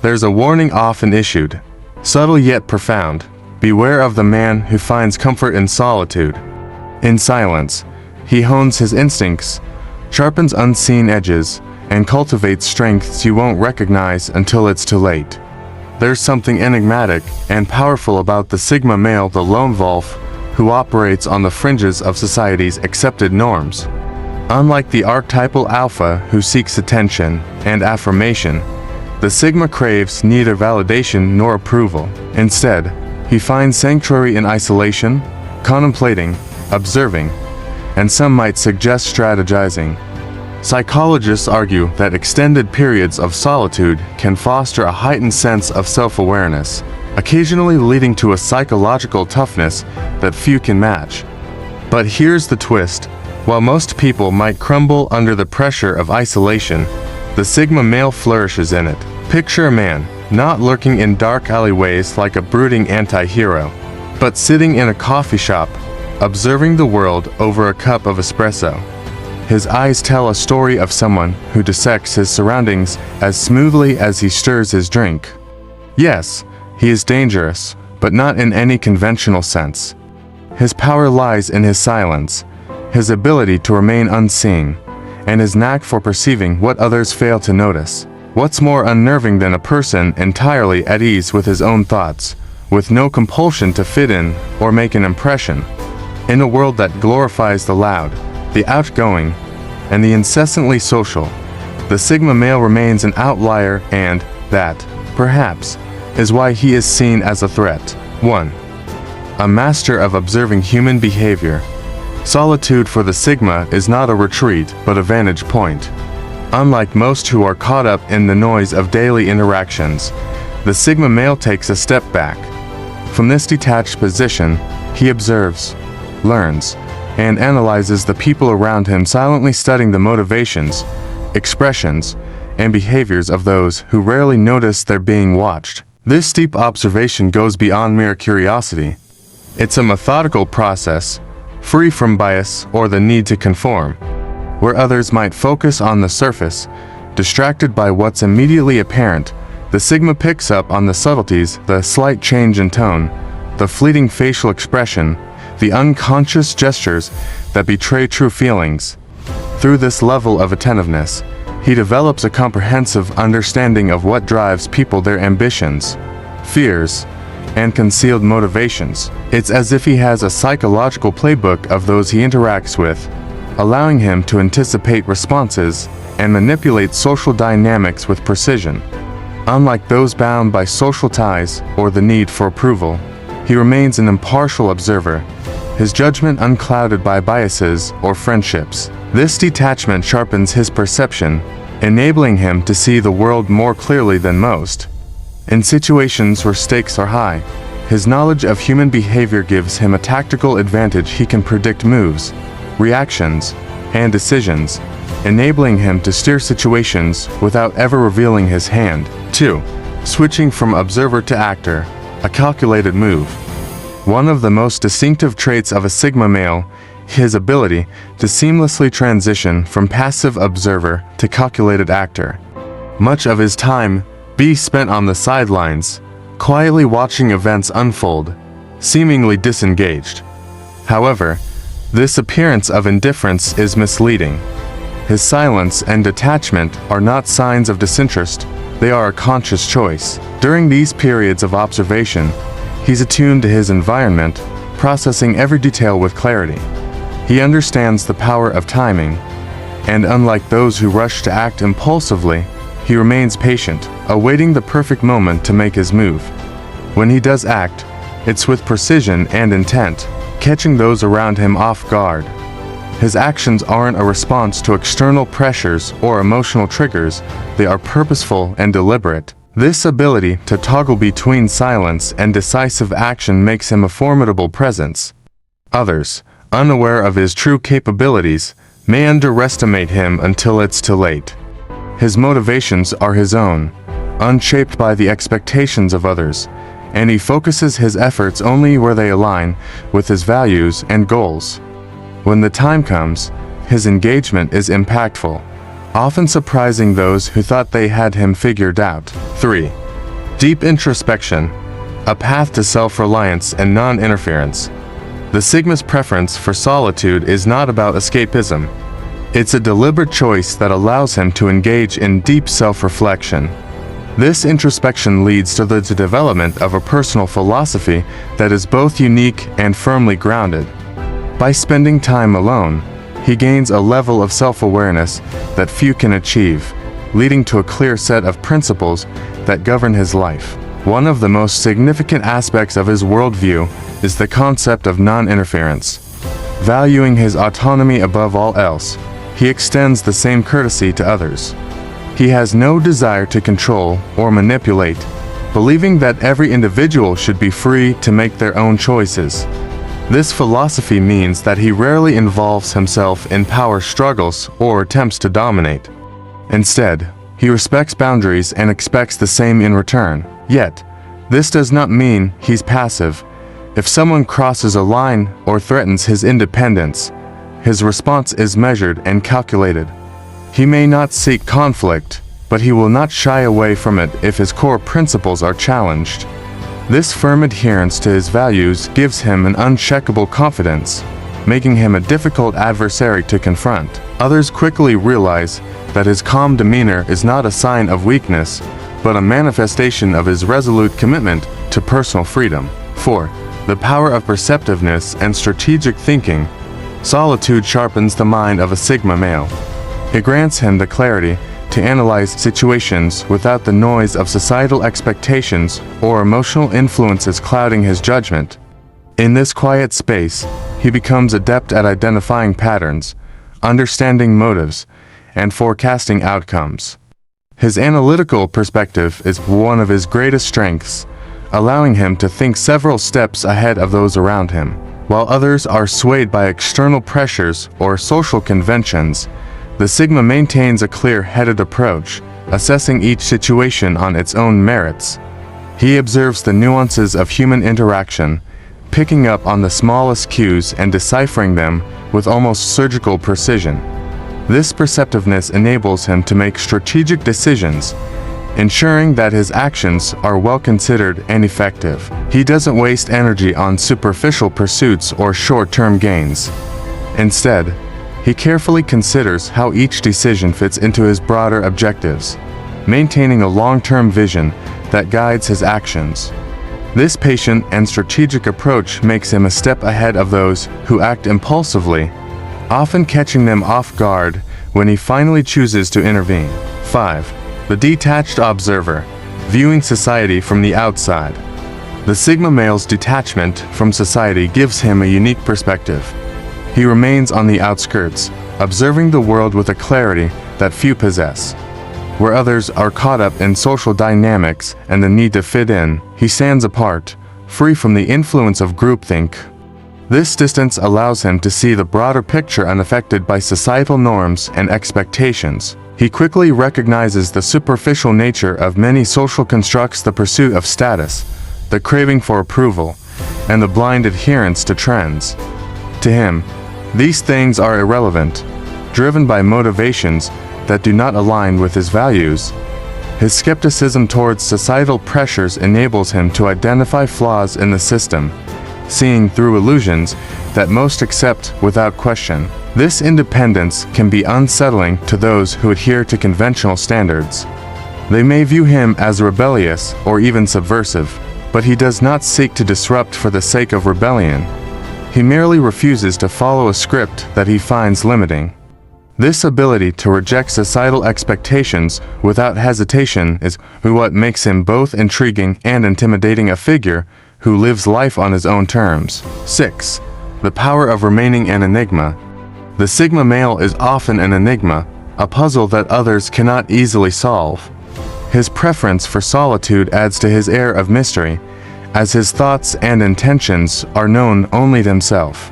There's a warning often issued, subtle yet profound. Beware of the man who finds comfort in solitude. In silence, he hones his instincts, sharpens unseen edges, and cultivates strengths you won't recognize until it's too late. There's something enigmatic and powerful about the Sigma male, the lone wolf, who operates on the fringes of society's accepted norms. Unlike the archetypal alpha who seeks attention and affirmation, the Sigma craves neither validation nor approval. Instead, he finds sanctuary in isolation, contemplating, observing, and some might suggest strategizing. Psychologists argue that extended periods of solitude can foster a heightened sense of self-awareness, occasionally leading to a psychological toughness that few can match. But here's the twist. While most people might crumble under the pressure of isolation, the Sigma male flourishes in it. Picture a man, not lurking in dark alleyways like a brooding anti-hero, but sitting in a coffee shop, observing the world over a cup of espresso. His eyes tell a story of someone who dissects his surroundings as smoothly as he stirs his drink. Yes, he is dangerous, but not in any conventional sense. His power lies in his silence, his ability to remain unseen, and his knack for perceiving what others fail to notice. What's more unnerving than a person entirely at ease with his own thoughts, with no compulsion to fit in or make an impression? In a world that glorifies the loud, the outgoing, and the incessantly social, the Sigma male remains an outlier, and that, perhaps, is why he is seen as a threat. 1. A master of observing human behavior. Solitude for the Sigma is not a retreat but a vantage point. Unlike most who are caught up in the noise of daily interactions, the Sigma male takes a step back. From this detached position, he observes, learns, and analyzes the people around him, silently studying the motivations, expressions, and behaviors of those who rarely notice they're being watched. This deep observation goes beyond mere curiosity. It's a methodical process, free from bias or the need to conform. Where others might focus on the surface, distracted by what's immediately apparent, the Sigma picks up on the subtleties, the slight change in tone, the fleeting facial expression, the unconscious gestures that betray true feelings. Through this level of attentiveness, he develops a comprehensive understanding of what drives people, their ambitions, fears, and concealed motivations. It's as if he has a psychological playbook of those he interacts with, allowing him to anticipate responses and manipulate social dynamics with precision. Unlike those bound by social ties or the need for approval, he remains an impartial observer, his judgment unclouded by biases or friendships. This detachment sharpens his perception, enabling him to see the world more clearly than most. In situations where stakes are high, his knowledge of human behavior gives him a tactical advantage. He can predict moves, reactions, and decisions, enabling him to steer situations without ever revealing his hand. 2. Switching from observer to actor, a calculated move. One of the most distinctive traits of a Sigma male, his ability to seamlessly transition from passive observer to calculated actor. Much of his time be spent on the sidelines, quietly watching events unfold, seemingly disengaged. However, this appearance of indifference is misleading. His silence and detachment are not signs of disinterest, they are a conscious choice. During these periods of observation, he's attuned to his environment, processing every detail with clarity. He understands the power of timing, and unlike those who rush to act impulsively, he remains patient, awaiting the perfect moment to make his move. When he does act, it's with precision and intent, catching those around him off guard. His actions aren't a response to external pressures or emotional triggers, they are purposeful and deliberate. This ability to toggle between silence and decisive action makes him a formidable presence. Others, unaware of his true capabilities, may underestimate him until it's too late. His motivations are his own, unshaped by the expectations of others, and he focuses his efforts only where they align with his values and goals. When the time comes, his engagement is impactful, often surprising those who thought they had him figured out. 3. Deep introspection, a path to self-reliance and non-interference. The Sigma's preference for solitude is not about escapism. It's a deliberate choice that allows him to engage in deep self-reflection. This introspection leads to the development of a personal philosophy that is both unique and firmly grounded. By spending time alone, he gains a level of self-awareness that few can achieve, leading to a clear set of principles that govern his life. One of the most significant aspects of his worldview is the concept of non-interference. Valuing his autonomy above all else, he extends the same courtesy to others. He has no desire to control or manipulate, believing that every individual should be free to make their own choices. This philosophy means that he rarely involves himself in power struggles or attempts to dominate. Instead, he respects boundaries and expects the same in return. Yet, this does not mean he's passive. If someone crosses a line or threatens his independence, his response is measured and calculated. He may not seek conflict, but he will not shy away from it if his core principles are challenged. This firm adherence to his values gives him an unshakable confidence, making him a difficult adversary to confront. Others quickly realize that his calm demeanor is not a sign of weakness, but a manifestation of his resolute commitment to personal freedom. 4. The power of perceptiveness and strategic thinking. Solitude sharpens the mind of a Sigma male. It grants him the clarity to analyze situations without the noise of societal expectations or emotional influences clouding his judgment. In this quiet space, he becomes adept at identifying patterns, understanding motives, and forecasting outcomes. His analytical perspective is one of his greatest strengths, allowing him to think several steps ahead of those around him. While others are swayed by external pressures or social conventions, the Sigma maintains a clear-headed approach, assessing each situation on its own merits. He observes the nuances of human interaction, picking up on the smallest cues and deciphering them with almost surgical precision. This perceptiveness enables him to make strategic decisions, ensuring that his actions are well considered and effective. He doesn't waste energy on superficial pursuits or short-term gains. Instead, he carefully considers how each decision fits into his broader objectives, maintaining a long-term vision that guides his actions. This patient and strategic approach makes him a step ahead of those who act impulsively, often catching them off guard when he finally chooses to intervene. 5. The detached observer, viewing society from the outside. The Sigma male's detachment from society gives him a unique perspective. He remains on the outskirts, observing the world with a clarity that few possess. Where others are caught up in social dynamics and the need to fit in, he stands apart, free from the influence of groupthink. This distance allows him to see the broader picture unaffected by societal norms and expectations. He quickly recognizes the superficial nature of many social constructs: the pursuit of status, the craving for approval, and the blind adherence to trends. To him, these things are irrelevant, driven by motivations that do not align with his values. His skepticism towards societal pressures enables him to identify flaws in the system, seeing through illusions that most accept without question. This independence can be unsettling to those who adhere to conventional standards. They may view him as rebellious or even subversive, but he does not seek to disrupt for the sake of rebellion. He merely refuses to follow a script that he finds limiting. This ability to reject societal expectations without hesitation is what makes him both intriguing and intimidating, a figure who lives life on his own terms. 6. The power of remaining an enigma. The Sigma male is often an enigma, a puzzle that others cannot easily solve. His preference for solitude adds to his air of mystery, as his thoughts and intentions are known only to himself.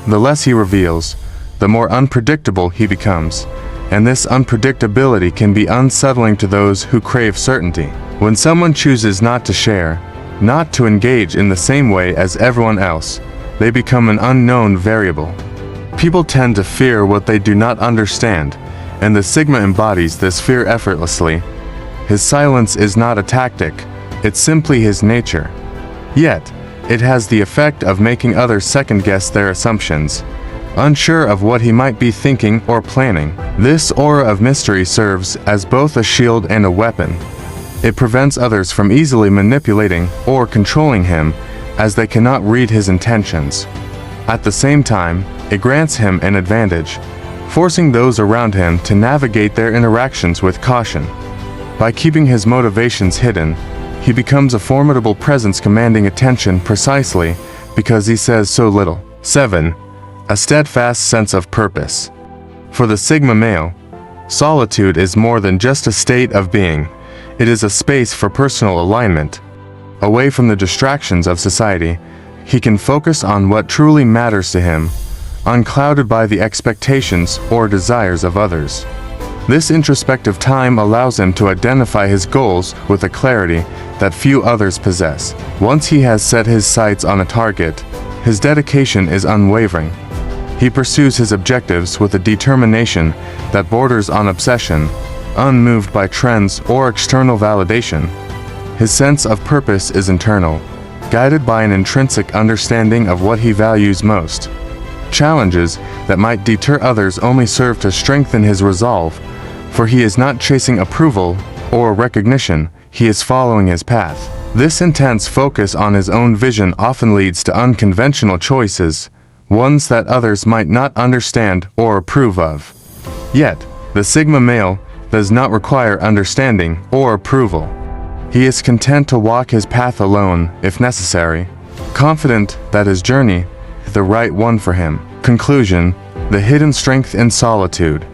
The less he reveals, the more unpredictable he becomes, and this unpredictability can be unsettling to those who crave certainty. When someone chooses not to share, not to engage in the same way as everyone else, they become an unknown variable. People tend to fear what they do not understand, and the Sigma embodies this fear effortlessly. His silence is not a tactic, it's simply his nature. Yet, it has the effect of making others second-guess their assumptions, unsure of what he might be thinking or planning. This aura of mystery serves as both a shield and a weapon. It prevents others from easily manipulating or controlling him, as they cannot read his intentions. At the same time, it grants him an advantage, forcing those around him to navigate their interactions with caution. By keeping his motivations hidden, he becomes a formidable presence commanding attention precisely because he says so little. 7. A steadfast sense of purpose. For the Sigma male, solitude is more than just a state of being. It is a space for personal alignment. Away from the distractions of society, he can focus on what truly matters to him, unclouded by the expectations or desires of others. This introspective time allows him to identify his goals with a clarity that few others possess. Once he has set his sights on a target, his dedication is unwavering. He pursues his objectives with a determination that borders on obsession, unmoved by trends or external validation. His sense of purpose is internal, guided by an intrinsic understanding of what he values most. Challenges that might deter others only serve to strengthen his resolve, for he is not chasing approval or recognition, he is following his path. This intense focus on his own vision often leads to unconventional choices, ones that others might not understand or approve of. Yet, the Sigma male does not require understanding or approval. He is content to walk his path alone, if necessary, confident that his journey is the right one for him. Conclusion: the hidden strength in solitude.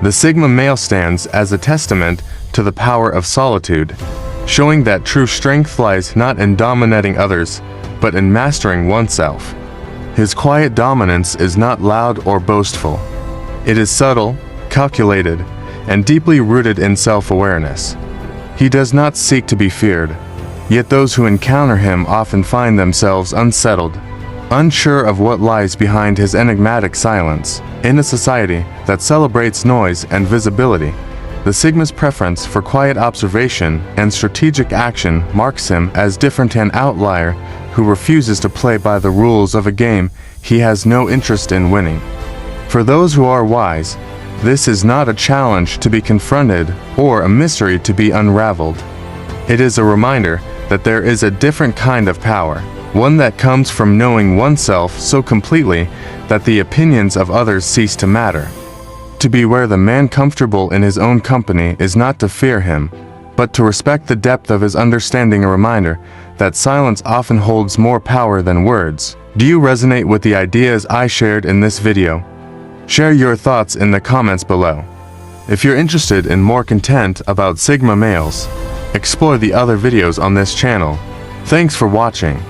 The Sigma male stands as a testament to the power of solitude, showing that true strength lies not in dominating others, but in mastering oneself. His quiet dominance is not loud or boastful. It is subtle, calculated, and deeply rooted in self-awareness. He does not seek to be feared, yet those who encounter him often find themselves unsettled, unsure of what lies behind his enigmatic silence. In a society that celebrates noise and visibility, the Sigma's preference for quiet observation and strategic action marks him as different, an outlier who refuses to play by the rules of a game he has no interest in winning. For those who are wise, this is not a challenge to be confronted or a mystery to be unraveled. It is a reminder that there is a different kind of power, one that comes from knowing oneself so completely that the opinions of others cease to matter. To beware the man comfortable in his own company is not to fear him, but to respect the depth of his understanding, a reminder that silence often holds more power than words. Do you resonate with the ideas I shared in this video? Share your thoughts in the comments below. If you're interested in more content about Sigma males, explore the other videos on this channel. Thanks for watching.